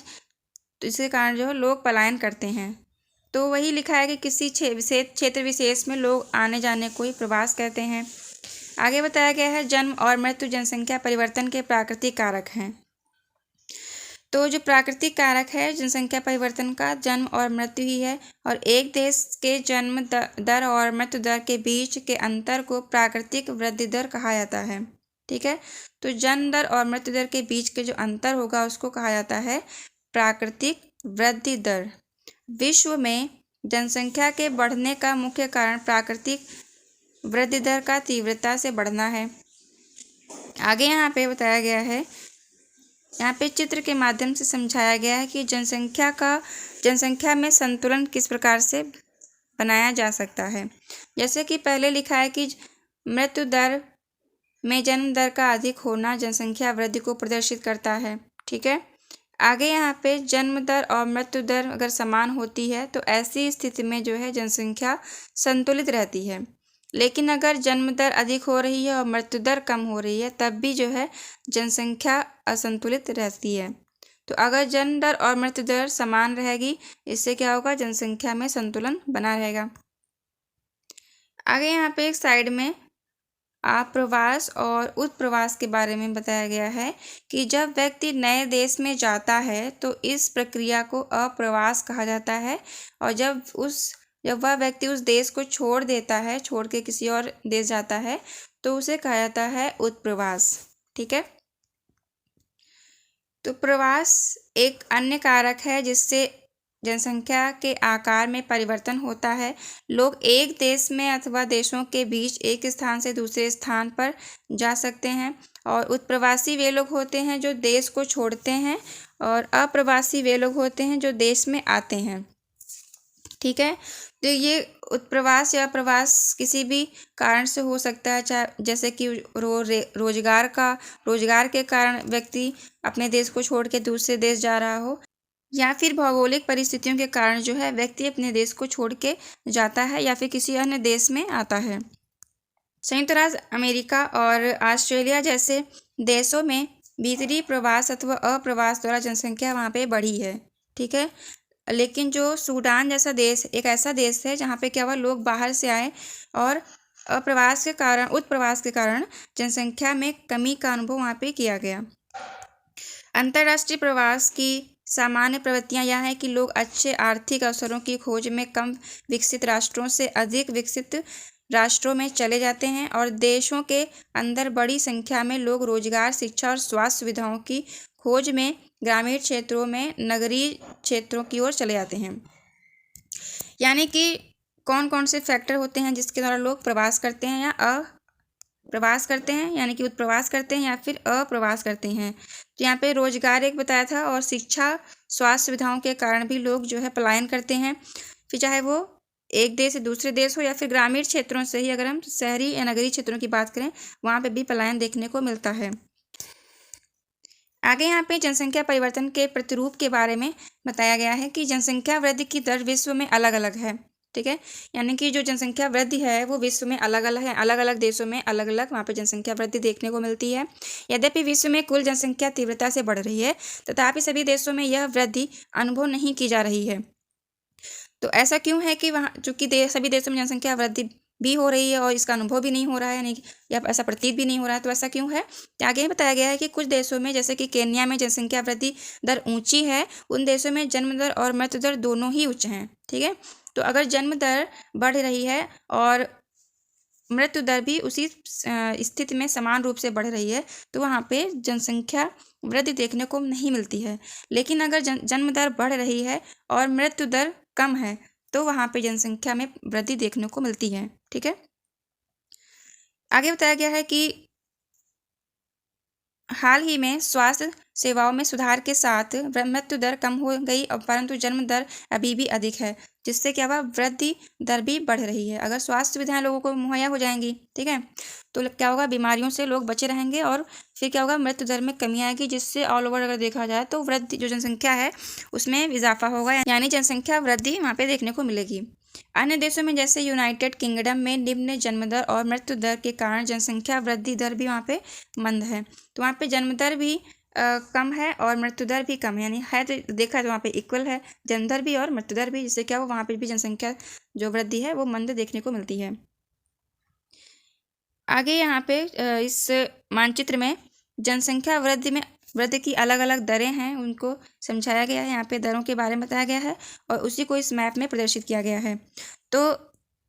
तो इसके कारण जो है लोग पलायन करते हैं। तो वही लिखा है कि किसी क्षेत्र विशेष में लोग आने जाने को ही प्रवास कहते हैं। आगे बताया गया है जन्म और मृत्यु जनसंख्या परिवर्तन के प्राकृतिक कारक हैं। तो जो प्राकृतिक कारक है जनसंख्या परिवर्तन का जन्म और मृत्यु ही है और एक देश के जन्म दर और मृत्यु दर के बीच के अंतर को प्राकृतिक वृद्धि दर कहा जाता है। ठीक है, तो जन्म दर और मृत्यु दर के बीच के जो अंतर होगा उसको कहा जाता है प्राकृतिक वृद्धि दर। विश्व में जनसंख्या के बढ़ने का मुख्य कारण प्राकृतिक वृद्धि दर का तीव्रता से बढ़ना है। आगे यहाँ पे बताया गया है, यहाँ पे चित्र के माध्यम से समझाया गया है कि जनसंख्या में संतुलन किस प्रकार से बनाया जा सकता है। जैसे कि पहले लिखा है कि मृत्यु दर में जन्म दर का अधिक होना जनसंख्या वृद्धि को प्रदर्शित करता है। ठीक है, आगे यहाँ पे जन्म दर और मृत्यु दर अगर समान होती है तो ऐसी स्थिति में जो है जनसंख्या संतुलित रहती है, लेकिन अगर जन्म दर अधिक हो रही है और मृत्यु दर कम हो रही है तब भी जो है जनसंख्या असंतुलित रहती है। तो अगर जन्म दर और मृत्यु दर समान रहेगी इससे क्या होगा जनसंख्या में संतुलन बना रहेगा। आगे यहाँ पे एक साइड में आप्रवास और उत्प्रवास के बारे में बताया गया है कि जब व्यक्ति नए देश में जाता है तो इस प्रक्रिया को अप्रवास कहा जाता है और जब उस जब वह व्यक्ति उस देश को छोड़ देता है, छोड़ के किसी और देश जाता है, तो उसे कहा जाता है उत्प्रवास। ठीक है। तो प्रवास एक अन्य कारक है जिससे जनसंख्या के आकार में परिवर्तन होता है। लोग एक देश में अथवा देशों के बीच एक स्थान से दूसरे स्थान पर जा सकते हैं। और उत्प्रवासी वे लोग होते हैं जो देश को छोड़ते हैं, और अप्रवासी वे लोग होते हैं जो देश में आते हैं। ठीक है। तो ये उत्प्रवास या प्रवास किसी भी कारण से हो सकता है, चाहे जैसे कि रोजगार के कारण व्यक्ति अपने देश को छोड़ के दूसरे देश जा रहा हो, या फिर भौगोलिक परिस्थितियों के कारण जो है व्यक्ति अपने देश को छोड़ के जाता है या फिर किसी अन्य देश में आता है। संयुक्त राज्य अमेरिका और ऑस्ट्रेलिया जैसे देशों में भीतरी प्रवास अथवा अप्रवास द्वारा जनसंख्या वहाँ पे बढ़ी है। ठीक है। लेकिन जो सूडान जैसा देश एक ऐसा देश है जहाँ पे क्या हुआ, लोग बाहर से आए और उत्प्रवास के कारण जनसंख्या में कमी का अनुभव वहाँ पे किया गया। अंतर्राष्ट्रीय प्रवास की सामान्य प्रवृत्तियाँ यह है कि लोग अच्छे आर्थिक अवसरों की खोज में कम विकसित राष्ट्रों से अधिक विकसित राष्ट्रों में चले जाते हैं, और देशों के अंदर बड़ी संख्या में लोग रोजगार, शिक्षा और स्वास्थ्य सुविधाओं की खोज में ग्रामीण क्षेत्रों में नगरीय क्षेत्रों की ओर चले जाते हैं। यानी कि कौन कौन से फैक्टर होते हैं जिसके द्वारा लोग प्रवास करते हैं या अप्रवास करते हैं, यानी कि उत्प्रवास करते हैं या फिर अप्रवास करते हैं। तो यहाँ पे रोजगार एक बताया था, और शिक्षा, स्वास्थ्य सुविधाओं के कारण भी लोग जो है पलायन करते हैं। फिर चाहे वो एक देश से दूसरे देश हो या फिर ग्रामीण क्षेत्रों से ही, अगर हम शहरी या नगरीय क्षेत्रों की बात करें, वहाँ पे भी पलायन देखने को मिलता है। आगे यहाँ पे जनसंख्या परिवर्तन के प्रतिरूप के बारे में बताया गया है कि जनसंख्या वृद्धि की दर विश्व में अलग अलग है। ठीक है। यानी कि जो जनसंख्या वृद्धि है वो विश्व में अलग अलग है, अलग अलग देशों में अलग अलग वहाँ पे जनसंख्या वृद्धि देखने को मिलती है। यद्यपि विश्व में कुल जनसंख्या तीव्रता से बढ़ रही है, तथापि सभी देशों में यह वृद्धि अनुभव नहीं की जा रही है। तो ऐसा क्यों है कि वहाँ चूँकि सभी देशों में जनसंख्या वृद्धि भी हो रही है और इसका अनुभव भी नहीं हो रहा है, यानी या ऐसा प्रतीत भी नहीं हो रहा है, तो ऐसा क्यों है? तो आगे बताया गया है कि कुछ देशों में, जैसे कि केन्या में जनसंख्या वृद्धि दर ऊंची है, उन देशों में जन्म दर और मृत्यु दर दोनों ही उच्च हैं। ठीक है। तो अगर जन्म दर बढ़ रही है और मृत्यु दर भी उसी स्थिति में समान रूप से बढ़ रही है, तो वहाँ पे जनसंख्या वृद्धि देखने को नहीं मिलती है। लेकिन अगर जन्म दर बढ़ रही है और मृत्यु दर कम है, तो वहाँ पे जनसंख्या में वृद्धि देखने को मिलती है। ठीक है। आगे बताया गया है कि हाल ही में स्वास्थ्य सेवाओं में सुधार के साथ मृत्यु दर कम हो गई, परंतु जन्म दर अभी भी अधिक है, जिससे क्या हुआ, वृद्धि दर भी बढ़ रही है। अगर स्वास्थ्य सुविधाएं लोगों को मुहैया हो जाएंगी, ठीक है, तो क्या होगा, बीमारियों से लोग बचे रहेंगे और फिर क्या होगा, मृत्यु दर में कमी आएगी, जिससे ऑल ओवर अगर देखा जाए तो वृद्धि, जो जनसंख्या है उसमें इजाफा होगा, यानी जनसंख्या वृद्धि वहाँ पे देखने को मिलेगी। अन्य देशों में जैसे यूनाइटेड किंगडम में निम्न जन्म दर और मृत्यु दर के कारण जनसंख्या वृद्धि दर भी वहाँ पे मंद है। तो वहाँ पे जन्म दर भी कम है और मृत्यु दर भी कम है, यानी है तो देखा तो वहाँ पे इक्वल है, जन्म दर भी और मृत्यु दर भी, जिससे क्या हो, वहाँ पे भी जनसंख्या जो वृद्धि है वो मंद देखने को मिलती है। आगे यहाँ पे इस मानचित्र में जनसंख्या वृद्धि की अलग अलग दरें हैं, उनको समझाया गया है। यहाँ पे दरों के बारे में बताया गया है और उसी को इस मैप में प्रदर्शित किया गया है। तो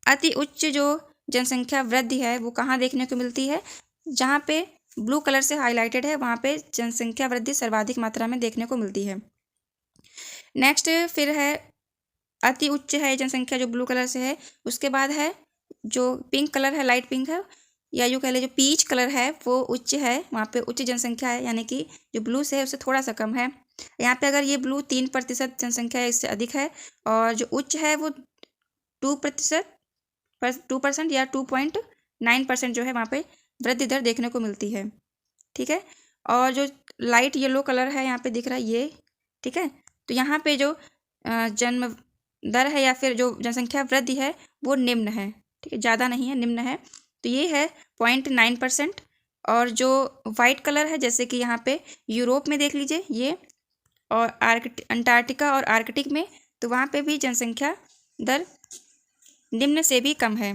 अति उच्च जो जनसंख्या वृद्धि है वो कहाँ देखने को मिलती है, जहाँ पे ब्लू कलर से हाईलाइटेड है, वहाँ पे जनसंख्या वृद्धि सर्वाधिक मात्रा में देखने को मिलती है। नेक्स्ट फिर है अति उच्च है जनसंख्या, जो ब्लू कलर से है। उसके बाद है जो पिंक कलर है, लाइट पिंक है, या यूँ कह लीजिए जो पीच कलर है वो उच्च है, वहाँ पे उच्च जनसंख्या है, यानी कि जो ब्लू से है उससे थोड़ा सा कम है। यहाँ पे अगर ये ब्लू 3% जनसंख्या है, इससे अधिक है, और जो उच्च है वो 2% या 2.9% जो है वहाँ पे वृद्धि दर देखने को मिलती है। ठीक है। और जो लाइट येलो कलर है यहाँ पे दिख रहा है ये, ठीक है, तो यहाँ पे जो जन्म दर है या फिर जो जनसंख्या वृद्धि है वो निम्न है, ठीक है, ज़्यादा नहीं है, निम्न है, तो ये है 0.9%। और जो वाइट कलर है, जैसे कि यहाँ पे यूरोप में देख लीजिए ये, और अंटार्कटिका और आर्कटिक में, तो वहाँ पे भी जनसंख्या दर निम्न से भी कम है,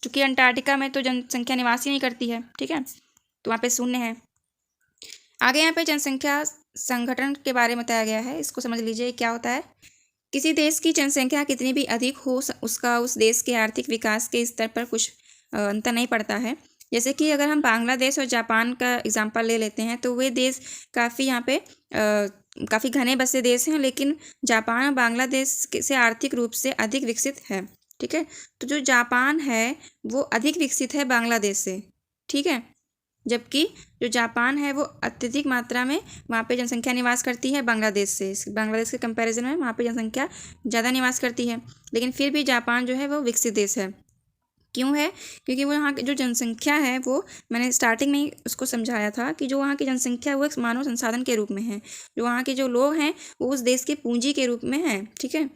क्योंकि अंटार्कटिका में तो जनसंख्या निवास ही नहीं करती है, ठीक है, तो वहाँ पे शून्य है। आगे यहाँ पे जनसंख्या संगठन के बारे में बताया गया है, इसको समझ लीजिए क्या होता है। किसी देश की जनसंख्या कितनी भी अधिक हो उसका उस देश के आर्थिक विकास के स्तर पर कुछ अंतर नहीं पड़ता है। जैसे कि अगर हम बांग्लादेश और जापान का एग्जांपल ले लेते हैं तो वे देश काफ़ी यहाँ पे काफ़ी घने बसे देश हैं, लेकिन जापान और बांग्लादेश से आर्थिक रूप से अधिक विकसित है। ठीक है, तो जो जापान है वो अधिक विकसित है बांग्लादेश से। ठीक है, जबकि जो जापान है वो अत्यधिक मात्रा में वहाँ पे जनसंख्या निवास करती है बांग्लादेश से। बांग्लादेश के कंपैरिजन में वहाँ पे जनसंख्या ज़्यादा निवास करती है, लेकिन फिर भी जापान जो है वो विकसित देश है। क्यों है? क्योंकि वो यहाँ की जो जनसंख्या है वो मैंने स्टार्टिंग में ही उसको समझाया था कि जो वहाँ की जनसंख्या है वो एक मानव संसाधन के रूप में है। जो वहाँ के जो लोग हैं वो उस देश की पूंजी के रूप में है। ठीक है,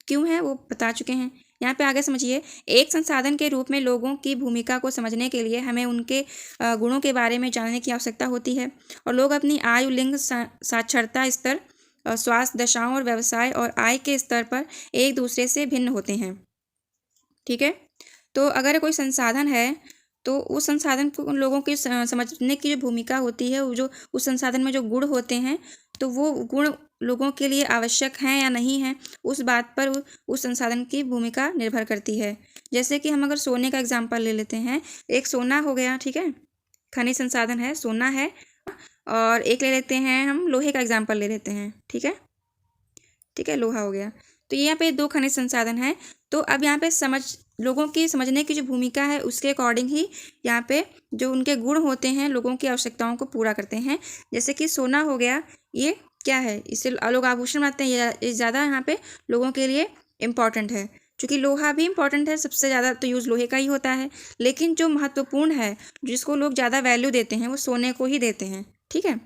क्यों है वो बता चुके हैं। यहाँ पे आगे समझिए, एक संसाधन के रूप में लोगों की भूमिका को समझने के लिए हमें उनके गुणों के बारे में जानने की आवश्यकता होती है। और लोग अपनी आयु, लिंग, साक्षरता स्तर, स्वास्थ्य दशाओं और व्यवसाय और आय के स्तर पर एक दूसरे से भिन्न होते हैं। ठीक है, तो अगर कोई संसाधन है तो उस संसाधन को उन लोगों की समझने की जो भूमिका होती है, वो जो उस संसाधन में जो गुण होते हैं तो वो गुण लोगों के लिए आवश्यक हैं या नहीं हैं, उस बात पर उस संसाधन की भूमिका निर्भर करती है। जैसे कि हम अगर सोने का एग्जाम्पल ले लेते हैं, एक सोना हो गया। ठीक है, खनिज संसाधन है, सोना है। और एक ले लेते हैं हम लोहे का एग्जाम्पल ले लेते हैं। ठीक है, ठीक है, लोहा हो गया। तो यहाँ पे दो खनिज संसाधन हैं। तो अब यहाँ पे लोगों की समझने की जो भूमिका है उसके अकॉर्डिंग ही यहाँ पे जो उनके गुण होते हैं लोगों की आवश्यकताओं को पूरा करते हैं। जैसे कि सोना हो गया, ये क्या है, इससे लोग आभूषण बनाते हैं, ये ज़्यादा यहाँ पे लोगों के लिए इम्पॉर्टेंट है। क्योंकि लोहा भी इम्पॉर्टेंट है, सबसे ज़्यादा तो यूज़ लोहे का ही होता है, लेकिन जो महत्वपूर्ण है, जिसको लोग ज़्यादा वैल्यू देते हैं, वो सोने को ही देते हैं। ठीक है,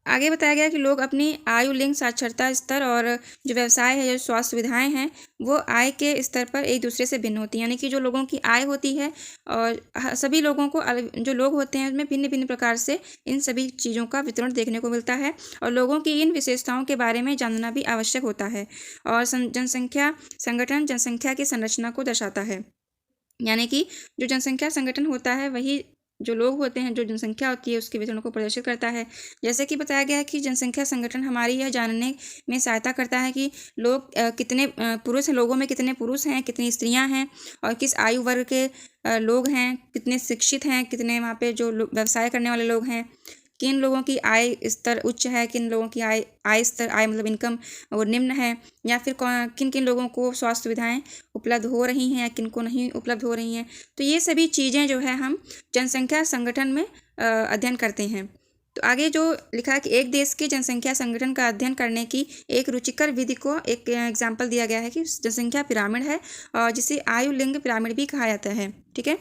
आगे बताया गया कि लोग अपनी आयु, लिंग, साक्षरता स्तर और जो व्यवसाय है, जो स्वास्थ्य सुविधाएं हैं, वो आय के स्तर पर एक दूसरे से भिन्न होती हैं। यानी कि जो लोगों की आय होती है और सभी लोगों को जो लोग होते हैं उसमें भिन्न भिन्न प्रकार से इन सभी चीज़ों का वितरण देखने को मिलता है और लोगों की इन विशेषताओं के बारे में जानना भी आवश्यक होता है। और जनसंख्या संगठन जनसंख्या की संरचना को दर्शाता है। यानी कि जो जनसंख्या संगठन होता है वही जो लोग होते हैं, जो जनसंख्या होती है उसके वितरण को प्रदर्शित करता है। जैसे कि बताया गया है कि जनसंख्या संगठन हमारी यह जानने में सहायता करता है कि लोग कितने पुरुष हैं, लोगों में कितने पुरुष हैं, कितनी स्त्रियां हैं और किस आयु वर्ग के लोग हैं, कितने शिक्षित हैं, कितने वहाँ पे जो व्यवसाय करने वाले लोग हैं, किन लोगों की आय स्तर उच्च है, किन लोगों की आय स्तर, आय मतलब इनकम वो निम्न है, या फिर किन किन लोगों को स्वास्थ्य सुविधाएं उपलब्ध हो रही हैं या किन को नहीं उपलब्ध हो रही हैं। तो ये सभी चीज़ें जो है हम जनसंख्या संगठन में अध्ययन करते हैं। तो आगे जो लिखा है कि एक देश के जनसंख्या संगठन का अध्ययन करने की एक रुचिकर विधि को एक एग्जाम्पल दिया गया है कि जनसंख्या पिरामिड है और जिसे आयु लिंग पिरामिड भी कहा जाता है। ठीक है,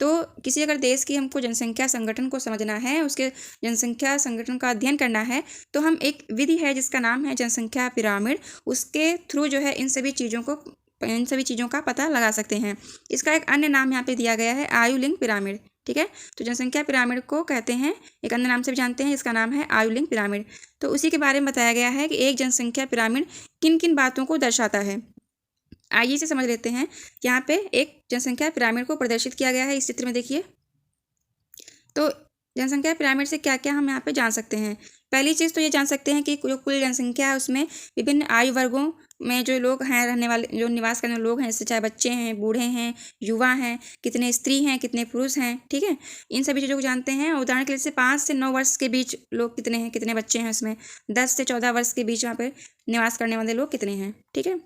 तो किसी अगर देश की हमको जनसंख्या संगठन को समझना है, उसके जनसंख्या संगठन का अध्ययन करना है, तो हम एक विधि है जिसका नाम है जनसंख्या पिरामिड, उसके थ्रू जो है इन सभी चीज़ों का पता लगा सकते हैं। इसका एक अन्य नाम यहाँ पे दिया गया है आयु लिंग पिरामिड। ठीक है, तो जनसंख्या पिरामिड को कहते हैं, एक अन्य नाम से भी जानते हैं, इसका नाम है आयु लिंग पिरामिड। तो उसी के बारे में बताया गया है कि एक जनसंख्या पिरामिड किन किन बातों को दर्शाता है। आइए इसे समझ लेते हैं। यहाँ पे एक जनसंख्या पिरामिड को प्रदर्शित किया गया है इस चित्र में, देखिए। तो जनसंख्या पिरामिड से क्या क्या हम यहाँ पे जान सकते हैं। पहली चीज़ तो ये जान सकते हैं कि जो कुल जनसंख्या है उसमें विभिन्न आयु वर्गों में जो लोग हैं, रहने वाले जो निवास करने वाले लोग हैं, जैसे चाहे बच्चे हैं, बूढ़े हैं, युवा हैं, कितने स्त्री हैं, कितने पुरुष हैं। ठीक है, इन सभी चीज़ों को जानते हैं। उदाहरण के लिए जैसे 5 से 9 वर्ष के बीच लोग कितने हैं, कितने बच्चे हैं उसमें, 10 से 14 वर्ष के बीच वहाँ पर निवास करने वाले लोग कितने हैं। ठीक है,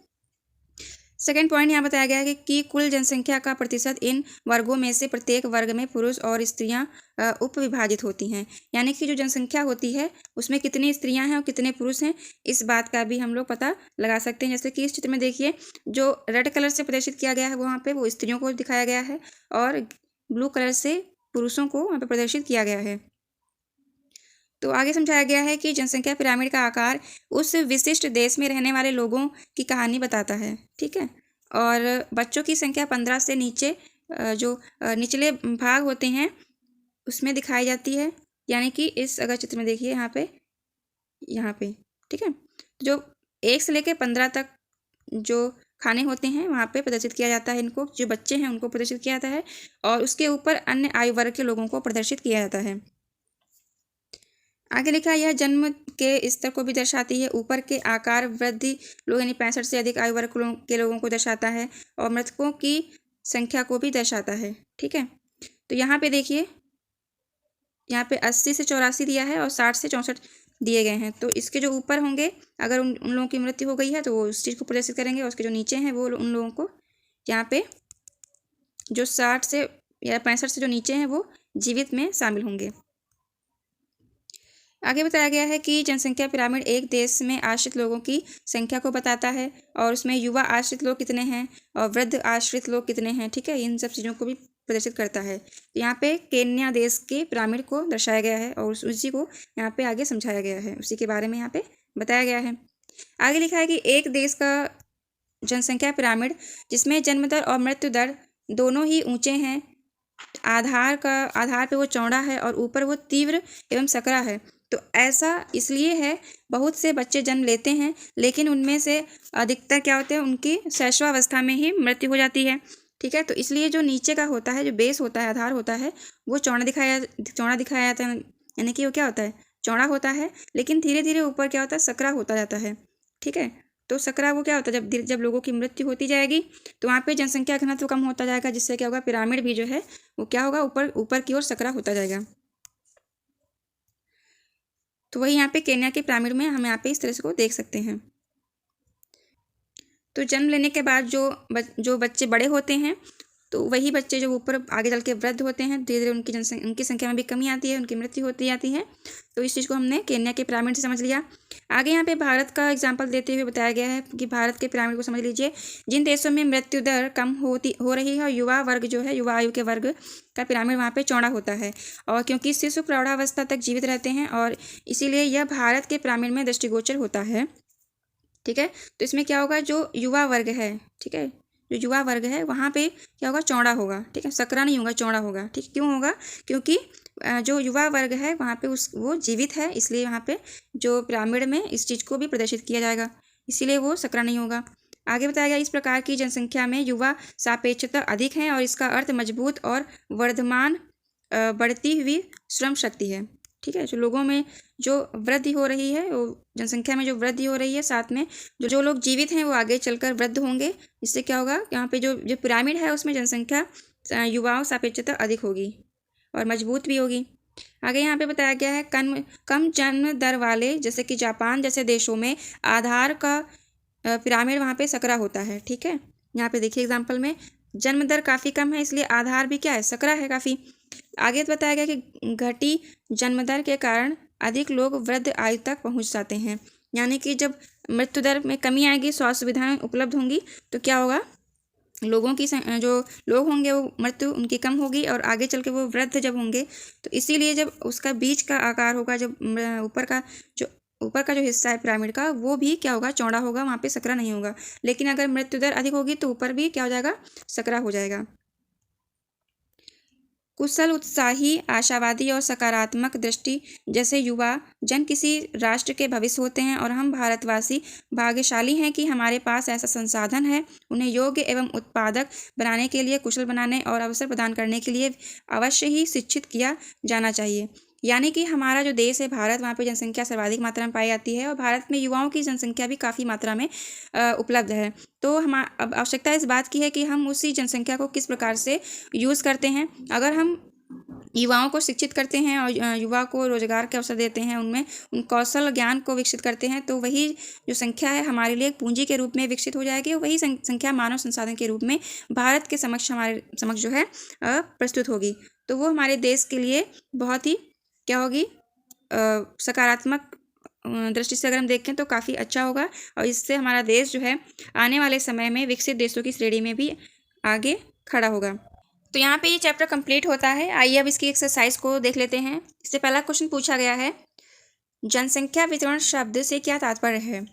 सेकेंड पॉइंट यहाँ बताया गया है कि कुल जनसंख्या का प्रतिशत इन वर्गों में से प्रत्येक वर्ग में पुरुष और स्त्रियां उपविभाजित होती हैं। यानी कि जो जनसंख्या होती है उसमें कितनी स्त्रियां हैं और कितने पुरुष हैं, इस बात का भी हम लोग पता लगा सकते हैं। जैसे कि इस चित्र में देखिए, जो रेड कलर से प्रदर्शित किया गया है वहाँ पे वो स्त्रियों को दिखाया गया है और ब्लू कलर से पुरुषों को वहाँ पे प्रदर्शित किया गया है। तो आगे समझाया गया है कि जनसंख्या पिरामिड का आकार उस विशिष्ट देश में रहने वाले लोगों की कहानी बताता है। ठीक है, और बच्चों की संख्या 15 से नीचे जो निचले भाग होते हैं उसमें दिखाई जाती है। यानी कि इस अगर चित्र में देखिए यहाँ पे ठीक है, जो 1 से लेकर 15 तक जो खाने होते हैं वहाँ पे प्रदर्शित किया जाता है, इनको जो बच्चे हैं उनको प्रदर्शित किया जाता है और उसके ऊपर अन्य आयु वर्ग के लोगों को प्रदर्शित किया जाता है। आगे लिखा, यह जन्म के स्तर को भी दर्शाती है। ऊपर के आकार वृद्धि लोग यानी 65 से अधिक आयु वर्ग के लोगों को दर्शाता है और मृतकों की संख्या को भी दर्शाता है। ठीक है, तो यहाँ पे देखिए, यहाँ पे 80 से 84 दिया है और 60 से 64 दिए गए हैं। तो इसके जो ऊपर होंगे, अगर उन लोगों की मृत्यु हो गई है तो वो उस चीज़ को प्रदर्शित करेंगे, और उसके जो नीचे हैं वो उन लोगों को, यहाँ पे जो 60 से या 65 से जो नीचे हैं वो जीवित में शामिल होंगे। आगे बताया गया है कि जनसंख्या पिरामिड एक देश में आश्रित लोगों की संख्या को बताता है, और उसमें युवा आश्रित लोग कितने हैं और वृद्ध आश्रित लोग कितने हैं। ठीक है, इन सब चीज़ों को भी प्रदर्शित करता है। यहाँ पे केन्या देश के पिरामिड को दर्शाया गया है और उसी को यहाँ पे आगे समझाया गया है, उसी के बारे में यहाँ पे बताया गया है। आगे लिखा है कि एक देश का जनसंख्या पिरामिड जिसमें जन्म दर और मृत्यु दर दोनों ही ऊंचे हैं, आधार पे वो चौड़ा है और ऊपर वो तीव्र एवं सकरा है। तो ऐसा इसलिए है, बहुत से बच्चे जन्म लेते हैं लेकिन उनमें से अधिकतर क्या होते हैं, उनकी शैशवावस्था में ही मृत्यु हो जाती है। ठीक है, तो इसलिए जो नीचे का होता है, जो बेस होता है, आधार होता है, वो चौड़ा दिखाया जाता है, यानी कि वो क्या होता है, चौड़ा होता है, लेकिन धीरे धीरे ऊपर क्या होता है, सकरा होता जाता है। ठीक है, तो सकरा वो क्या होता है, जब लोगों की मृत्यु होती जाएगी तो वहाँ पे जनसंख्या घनत्व कम होता जाएगा, जिससे क्या होगा, पिरामिड भी जो है वो क्या होगा, ऊपर की ओर सकरा होता जाएगा। तो वही यहाँ पे केन्या के पिरामिड में हम यहाँ पे इस तरह से को देख सकते हैं। तो जन्म लेने के बाद जो बच्चे बड़े होते हैं, तो वही बच्चे जो ऊपर आगे चल के वृद्ध होते हैं, धीरे धीरे उनकी संख्या में भी कमी आती है, उनकी मृत्यु होती जाती है। तो इस चीज़ को हमने केन्या के पिरामिड से समझ लिया। आगे यहाँ पे भारत का एग्जाम्पल देते हुए बताया गया है कि भारत के पिरामिड को समझ लीजिए। जिन देशों में मृत्यु दर कम हो रही है और युवा वर्ग जो है, युवा आयु के वर्ग का पिरामिड वहाँ पे चौड़ा होता है, और क्योंकि शिशु प्रौढ़ावस्था तक जीवित रहते हैं और इसीलिए यह भारत के पिरामिड में दृष्टिगोचर होता है। ठीक है, तो इसमें क्या होगा, जो युवा वर्ग है, ठीक है, जो युवा वर्ग है वहाँ पे क्या होगा, चौड़ा होगा। ठीक है, सकरा नहीं होगा, चौड़ा होगा। ठीक, क्यों होगा, क्योंकि जो युवा वर्ग है वहाँ पे वो जीवित है, इसलिए वहाँ पे जो पिरामिड में इस चीज़ को भी प्रदर्शित किया जाएगा, इसीलिए वो सकरा नहीं होगा। आगे बताया गया, इस प्रकार की जनसंख्या में युवा सापेक्षता अधिक है और इसका अर्थ मजबूत और वर्धमान बढ़ती हुई श्रम शक्ति है। ठीक है, जो लोगों में जो वृद्धि हो रही है, वो जनसंख्या में जो वृद्धि हो रही है, साथ में जो लोग जीवित हैं वो आगे चलकर वृद्ध होंगे। इससे क्या होगा, यहाँ पे जो पिरामिड है उसमें जनसंख्या युवाओं सापेक्षता अधिक होगी और मजबूत भी होगी। आगे यहाँ पे बताया गया है, कम जन्म दर वाले जैसे कि जापान जैसे देशों में आधार का पिरामिड वहाँ पे सकरा होता है। ठीक है, यहाँ पे देखिए एग्जाम्पल में जन्म दर काफ़ी कम है, इसलिए आधार भी क्या है, सकरा है काफ़ी। आगे तो बताया गया कि घटी जन्म दर के कारण अधिक लोग वृद्ध आयु तक पहुंच जाते हैं, यानी कि जब मृत्यु दर में कमी आएगी, स्वास्थ्य सुविधाएं उपलब्ध होंगी, तो क्या होगा, लोगों की जो लोग होंगे वो मृत्यु उनकी कम होगी और आगे चल के वो वृद्ध जब होंगे, तो इसीलिए जब उसका बीच का आकार होगा, जब ऊपर का जो हिस्सा है पिरामिड का, वो भी क्या होगा, चौड़ा होगा, वहाँ पे सकरा नहीं होगा। लेकिन अगर मृत्यु दर अधिक होगी तो ऊपर भी क्या हो जाएगा, सकरा हो जाएगा। कुशल, उत्साही, आशावादी और सकारात्मक दृष्टि जैसे युवा जन किसी राष्ट्र के भविष्य होते हैं, और हम भारतवासी भाग्यशाली हैं कि हमारे पास ऐसा संसाधन है। उन्हें योग्य एवं उत्पादक बनाने के लिए, कुशल बनाने और अवसर प्रदान करने के लिए अवश्य ही शिक्षित किया जाना चाहिए। यानी कि हमारा जो देश है भारत, वहाँ पे जनसंख्या सर्वाधिक मात्रा में पाई जाती है और भारत में युवाओं की जनसंख्या भी काफ़ी मात्रा में उपलब्ध है। तो अब आवश्यकता इस बात की है कि हम उसी जनसंख्या को किस प्रकार से यूज़ करते हैं। अगर हम युवाओं को शिक्षित करते हैं और युवा को रोजगार के अवसर देते हैं, उनमें उन कौशल ज्ञान को विकसित करते हैं, तो वही जो संख्या है हमारे लिए एक पूंजी के रूप में विकसित हो जाएगी और वही संख्या मानव संसाधन के रूप में भारत के हमारे समक्ष जो है प्रस्तुत होगी। तो वो हमारे देश के लिए बहुत ही क्या होगी, सकारात्मक दृष्टि से अगर हम देखें तो काफ़ी अच्छा होगा, और इससे हमारा देश जो है आने वाले समय में विकसित देशों की श्रेणी में भी आगे खड़ा होगा। तो यहाँ पे ये चैप्टर कंप्लीट होता है। आइए अब इसकी एक्सरसाइज को देख लेते हैं। इससे पहला क्वेश्चन पूछा गया है, जनसंख्या वितरण शब्द से क्या तात्पर्य है।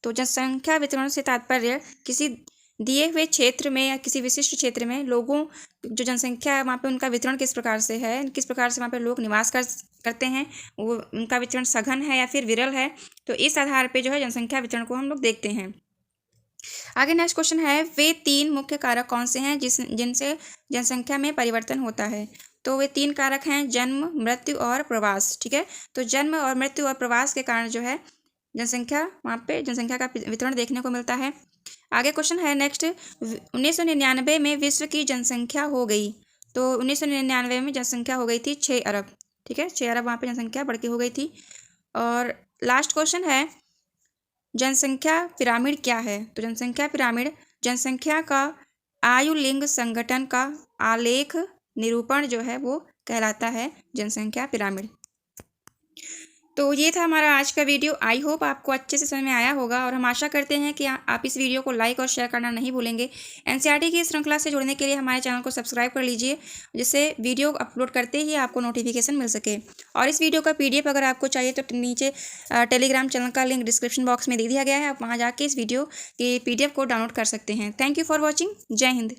तो जनसंख्या वितरण से तात्पर्य किसी दिए हुए क्षेत्र में या किसी विशिष्ट क्षेत्र में लोगों जो जनसंख्या वहाँ पे उनका वितरण किस प्रकार से है, किस प्रकार से वहाँ पे लोग निवास करते हैं, वो उनका वितरण सघन है या फिर विरल है। तो इस आधार पे जो है जनसंख्या वितरण को हम लोग देखते हैं। आगे नेक्स्ट क्वेश्चन है, वे 3 मुख्य कारक कौन से हैं जिनसे जनसंख्या में परिवर्तन होता है। तो वे 3 कारक हैं, जन्म, मृत्यु और प्रवास। ठीक है, तो जन्म और मृत्यु और प्रवास के कारण जो है जनसंख्या, वहाँ पे जनसंख्या का वितरण देखने को मिलता है। आगे क्वेश्चन है नेक्स्ट, 1999 में विश्व की जनसंख्या हो गई। तो 1999 में जनसंख्या हो गई थी 6 अरब। ठीक है, 6 अरब वहाँ पे जनसंख्या बढ़ के हो गई थी। और लास्ट क्वेश्चन है, जनसंख्या पिरामिड क्या है? तो जनसंख्या पिरामिड जनसंख्या का आयु लिंग संगठन का आलेख निरूपण जो है वो कहलाता है जनसंख्या पिरामिड। तो ये था हमारा आज का वीडियो। आई होप आपको अच्छे से समझ में आया होगा और हम आशा करते हैं कि आप इस वीडियो को लाइक और शेयर करना नहीं भूलेंगे। एनसीईआरटी की श्रृंखला से जुड़ने के लिए हमारे चैनल को सब्सक्राइब कर लीजिए, जिससे वीडियो अपलोड करते ही आपको नोटिफिकेशन मिल सके। और इस वीडियो का PDF अगर आपको चाहिए तो नीचे टेलीग्राम चैनल का लिंक डिस्क्रिप्शन बॉक्स में दे दिया गया है, आप वहाँ जाके इस वीडियो के PDF को डाउनलोड कर सकते हैं। Thank you for watching. जय हिंद।